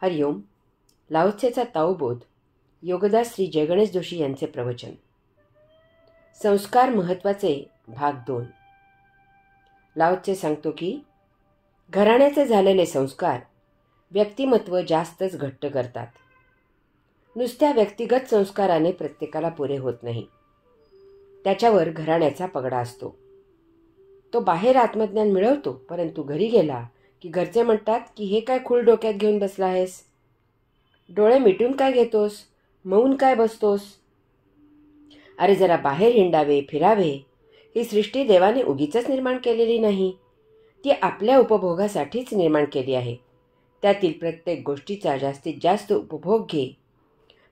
हरिओम. लाओत्सेचा ताओबोध. योगदास श्री जयगणेश जोशी यांचे प्रवचन. संस्कार महत्त्वाचे भाग 2. लाओत्से सांगतो की घराण्याचे झालेले संस्कार व्यक्तिमत्व जास्तच घट्ट करतात. नुसत्या व्यक्तिगत संस्काराने प्रत्येकाला पुरे होत नाही. त्याच्यावर घराण्याचा पगडा असतो. तो बाहेर आत्मज्ञान मिळवतो, परंतु घरी गेला की घरचे म्हणतात की हे काय खूळ डोक्यात घेऊन बसला आहेस, डोळे मिटून काय घेतोस, मौन काय बसतोस. अरे जरा बाहेर हिंडावे, फिरावे. ही सृष्टी देवाने उगीचच निर्माण केलेली नाही, ती आपल्या उपभोगासाठीच निर्माण केली आहे. त्यातील प्रत्येक गोष्टीचा जास्तीत जास्त उपभोग घे.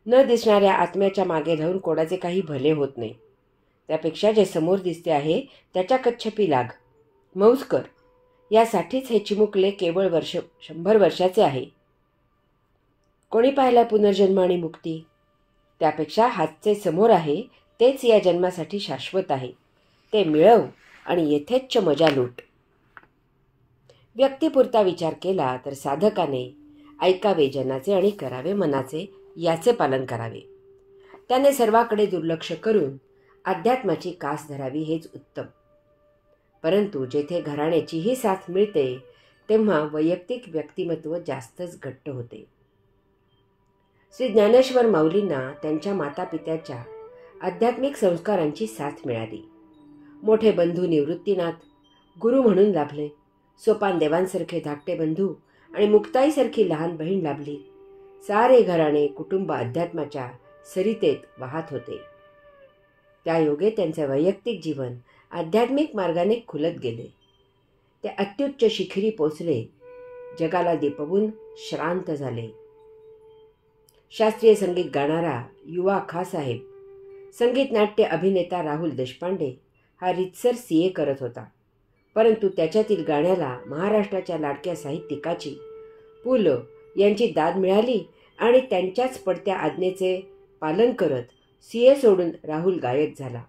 न दिसणाऱ्या आत्म्याच्या मागे धावून कोणाचे काही भले होत नाही. त्यापेक्षा जे समोर दिसते आहे त्याच्या कच्छपी लाग, मौज कर. यासाठीच हे चिमुकले केवळ 100 वर्षाचे आहे. कोणी पाहिला पुनर्जन्म आणि मुक्ती? त्यापेक्षा हातचे समोर आहे तेच या जन्मासाठी शाश्वत आहे. ते मिळव आणि यथेच्छ मजा लूट. व्यक्तिपुरता विचार केला तर साधकाने ऐकावे जनाचे आणि करावे मनाचे, याचे पालन करावे. त्याने सर्वाकडे दुर्लक्ष करून अध्यात्माची कास धरावी हेच उत्तम. परंतु जेथे घराण्याचीही साथ मिळते तेव्हा वैयक्तिक व्यक्तिमत्व जास्तच घट्ट होते. श्री ज्ञानेश्वर माऊलींना त्यांच्या मातापित्याच्या आध्यात्मिक संस्कारांची साथ मिळाली. मोठे बंधू निवृत्तीनाथ गुरु म्हणून लाभले. सोपानदेवांसारखे धाकटे बंधू आणि मुक्ताईसारखी लहान बहीण लाभली. सारे घराणे कुटुंब अध्यात्माच्या सरितेत वाहत होते. त्या योगे त्यांचे वैयक्तिक जीवन आध्यात्मिक मार्गाने खुलत गेले. ते अत्युच्च शिखरी पोचले. जगाला दीपवून श्रांत झाले. शास्त्रीय संगीत गाणारा युवा खासाहेब, संगीत नाट्य अभिनेता राहुल देशपांडे हा रीतसर CA करत होता. परंतु त्याच्यातील गाण्याला महाराष्ट्राच्या लाडक्या साहित्यिकाची पु. ल. यांची दाद मिळाली आणि त्यांच्याच पडत्या आज्ञेचे पालन करत CA सोडून राहुल गायक झाला,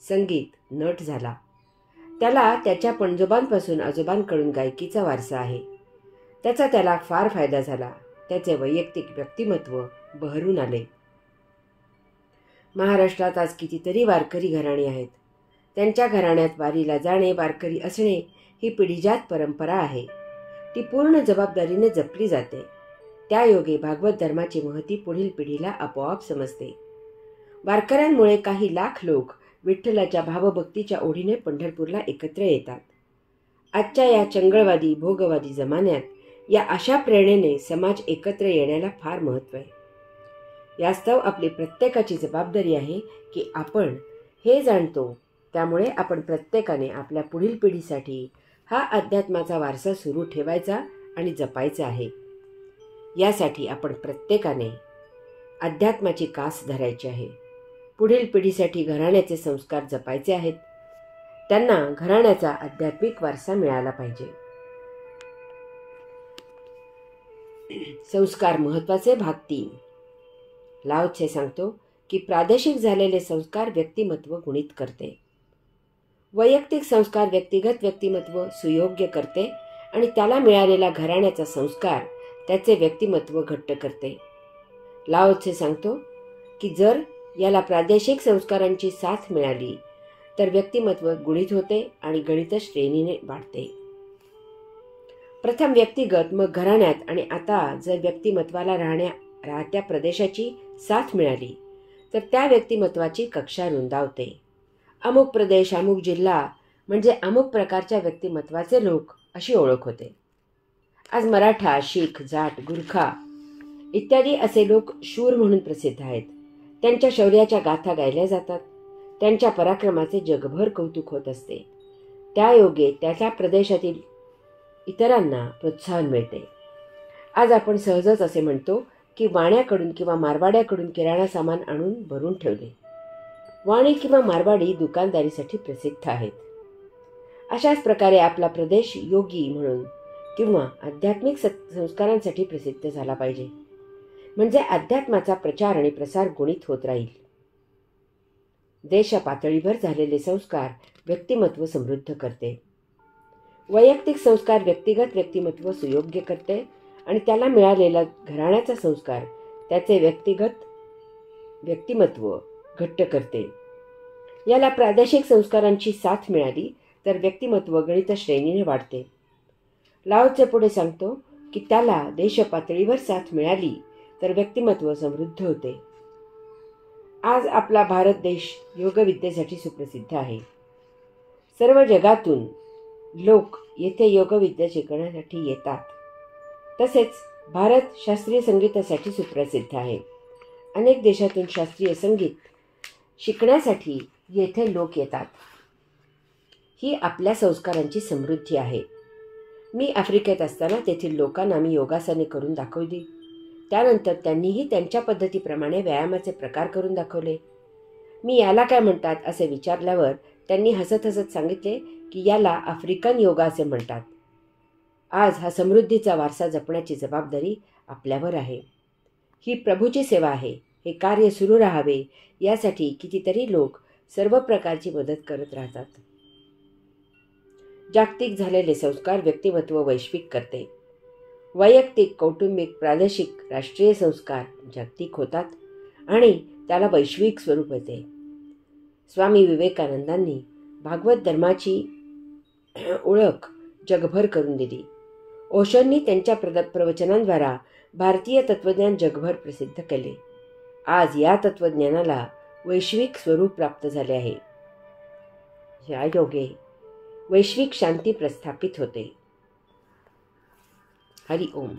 संगीत नट झाला. त्याला त्याच्या पणजोबांपासून आजोबांकडून गायकीचा वारसा आहे. त्याचा त्याला फार फायदा झाला. त्याचे वैयक्तिक व्यक्तिमत्व बहरून आले. महाराष्ट्रात आज कितीतरी वारकरी घराणी आहेत. त्यांच्या घराण्यात वारीला जाणे, वारकरी असणे ही पिढीजात परंपरा आहे. ती पूर्ण जबाबदारीने जपली जाते. त्या योगे भागवत धर्माची महती पुढील पिढीला आपोआप समजते. वारकऱ्यांमुळे काही लाख लोक विठ्ठलाच्या भावभक्तीच्या ओढीने पंढरपूरला एकत्र येतात. आजच्या या चंगळवादी भोगवादी जमान्यात या अशा प्रेरणेने समाज एकत्र येण्याला फार महत्त्व आहे. यास्तव आपली प्रत्येकाची जबाबदारी आहे की आपण हे जाणतो. त्यामुळे आपण प्रत्येकाने आपल्या पुढील पिढीसाठी हा अध्यात्माचा वारसा सुरू ठेवायचा आणि जपायचा आहे. यासाठी आपण प्रत्येकाने अध्यात्माची कास धरायची आहे. पुढील पिढीसाठी घराण्याचे संस्कार जपायचे आहेत. त्यांना घराण्याचा आध्यात्मिक वारसा मिळाला पाहिजे. संस्कार महत्त्वाचे भाग 3. लाओत्से सांगतो की प्रादेशिक झालेले संस्कार व्यक्तिमत्व गुणित करते. वैयक्तिक संस्कार व्यक्तिगत व्यक्तिमत्व सुयोग्य करते आणि त्याला मिळालेला घराण्याचा संस्कार त्याचे व्यक्तिमत्व घट्ट करते. लाओत्से सांगतो की जर याला प्रादेशिक संस्कारांची साथ मिळाली तर व्यक्तिमत्व गुणित होते आणि गणित श्रेणीने वाढते. प्रथम व्यक्तिगत, मग घराण्यात आणि आता जर व्यक्तिमत्वाला राहत्या प्रदेशाची साथ मिळाली तर त्या व्यक्तिमत्वाची कक्षा रुंदावते. अमुक प्रदेश, अमुक जिल्हा म्हणजे अमुक प्रकारच्या व्यक्तिमत्वाचे लोक अशी ओळख होते. आज मराठा, शीख, जाट, गुरखा इत्यादी असे लोक शूर म्हणून प्रसिद्ध आहेत. त्यांच्या शौर्याच्या गाथा गायल्या जातात. त्यांच्या पराक्रमाचे जगभर कौतुक होत असते. त्या योगे त्याच्या प्रदेशातील इतरांना प्रोत्साहन मिळते. आज आपण सहजच असे म्हणतो की वाण्याकडून किंवा मारवाड्याकडून किराणा सामान आणून भरून ठेवले. वाणी किंवा मारवाडी दुकानदारीसाठी प्रसिद्ध आहेत. अशाच प्रकारे आपला प्रदेश योगी म्हणून किंवा आध्यात्मिक संस्कारांसाठी प्रसिद्ध झाला पाहिजे. म्हणजे अध्यात्माचा प्रचार आणि प्रसार गुणित होत राहील. देश पातळीवर झालेले संस्कार व्यक्तिमत्व समृद्ध करते. वैयक्तिक संस्कार व्यक्तिगत व्यक्तिमत्व सुयोग्य करते आणि त्याला मिळालेला घराण्याचा संस्कार त्याचे व्यक्तिमत्व घट्ट करते. याला प्रादेशिक संस्कारांची साथ मिळाली तर व्यक्तिमत्व गणित श्रेणीने वाढते. लाओचे पुढे सांगतो की त्याला देश पातळीवर साथ मिळाली तर व्यक्तिमत्व समृद्ध होते. आज आपला भारत देश योगविद्येसाठी सुप्रसिद्ध आहे. सर्व जगातून लोक येथे योगविद्या शिकण्यासाठी येतात. तसेच भारत शास्त्रीय संगीतासाठी सुप्रसिद्ध आहे. अनेक देशातून शास्त्रीय संगीत शिकण्यासाठी येथे लोक येतात. ही आपल्या संस्कारांची समृद्धी आहे. मी आफ्रिकेत असताना तेथील लोकांना मी योगासने करून दाखवली. त्यानंतर त्यांनीही त्यांच्या पद्धतीप्रमाणे व्यायामाचे प्रकार करून दाखवले. मी याला काय म्हणतात असे विचारल्यावर त्यांनी हसत हसत सांगितले की याला आफ्रिकन योगा असे म्हणतात. आज हा समृद्धीचा वारसा जपण्याची जबाबदारी आपल्यावर आहे. ही प्रभूची सेवा आहे. हे कार्य सुरू राहावे यासाठी कितीतरी लोक सर्व प्रकारची मदत करत राहतात. जागतिक झालेले संस्कार व्यक्तिमत्व वैश्विक करते. वैयक्तिक, कौटुंबिक, प्रादेशिक, राष्ट्रीय संस्कार जागतिक होतात आणि त्याला वैश्विक स्वरूप येते. स्वामी विवेकानंदांनी भागवत धर्माची ओळख जगभर करून दिली. ओशोंनी त्यांच्या प्रवचनांद्वारा भारतीय तत्त्वज्ञान जगभर प्रसिद्ध केले. आज या तत्त्वज्ञानाला वैश्विक स्वरूप प्राप्त झाले आहे. या योगे वैश्विक शांती प्रस्थापित होते. हरि ओम.